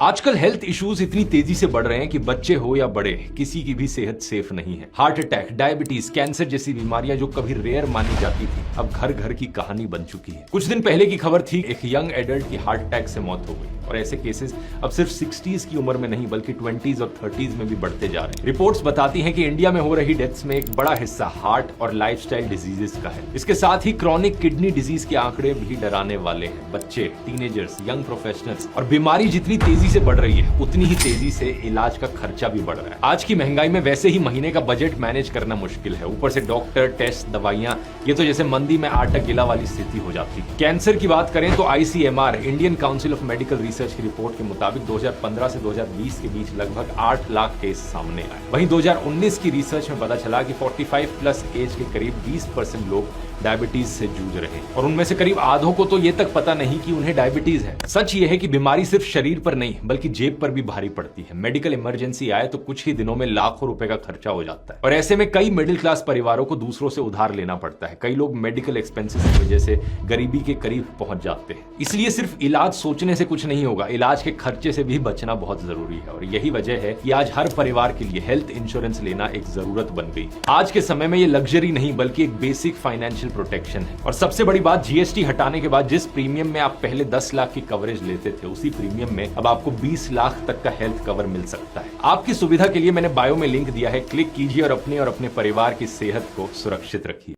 आजकल health issues इतनी तेजी से बढ़ रहे हैं कि बच्चे हो या बड़े, किसी की भी सेहत सेफ नहीं है। हार्ट अटैक, डायबिटीज, कैंसर जैसी बीमारियां जो कभी रेयर मानी जाती थी, अब घर घर की कहानी बन चुकी है। कुछ दिन पहले की खबर थी, एक यंग एडल्ट की हार्ट अटैक से मौत हो गई और ऐसे केसेस अब सिर्फ 60s की उम्र में नहीं बल्कि 20s और 30s में भी बढ़ते जा रहे हैं। रिपोर्ट्स बताती हैं कि इंडिया में हो रही डेथ्स में एक बड़ा हिस्सा हार्ट और लाइफस्टाइल डिजीजेस का है। इसके साथ ही क्रॉनिक किडनी डिजीज के आंकड़े भी डराने वाले हैं। बच्चे, टीनेजर्स, यंग प्रोफेशनल्स और बीमारी जितनी तेजी से बढ़ रही है उतनी ही तेजी से इलाज का खर्चा भी बढ़ रहा है। आज की महंगाई में वैसे ही महीने का बजट मैनेज करना मुश्किल है, ऊपर से डॉक्टर, टेस्ट, दवाइयां, ये तो जैसे मंदी में आटा गिला वाली स्थिति हो जाती है। कैंसर की बात करें तो ICMR, Indian council of medical research की रिपोर्ट के मुताबिक 2015 से 2020 के बीच लगभग 8 लाख केस सामने आए। वहीं 2019 की रिसर्च में पता चला कि 45 प्लस एज के करीब 20% लोग डायबिटीज से जूझ रहे हैं और उनमें से करीब आधों को तो ये तक पता नहीं कि उन्हें डायबिटीज है। सच ये है कि बीमारी सिर्फ शरीर पर नहीं बल्कि जेब पर भी भारी पड़ती है। मेडिकल इमरजेंसी आए तो कुछ ही दिनों में लाखों रुपए का खर्चा हो जाता है और ऐसे में कई मिडिल क्लास परिवारों को दूसरों से उधार लेना पड़ता है। कई लोग मेडिकल एक्सपेंसेस की वजह से गरीबी के करीब पहुंच जाते हैं। इसलिए सिर्फ इलाज सोचने से कुछ नहीं होगा, इलाज के खर्चे से भी बचना बहुत जरूरी है और यही वजह है कि आज हर परिवार के लिए हेल्थ इंश्योरेंस लेना एक जरूरत बन गई। आज के समय में ये लग्जरी नहीं बल्कि एक बेसिक फाइनेंशियल प्रोटेक्शन है। और सबसे बड़ी बात, GST हटाने के बाद जिस प्रीमियम में आप पहले 10 लाख की कवरेज लेते थे, उसी प्रीमियम में अब आपको 20 लाख तक का हेल्थ कवर मिल सकता है। आपकी सुविधा के लिए मैंने बायो में लिंक दिया है, क्लिक कीजिए और अपने परिवार की सेहत को सुरक्षित रखिए।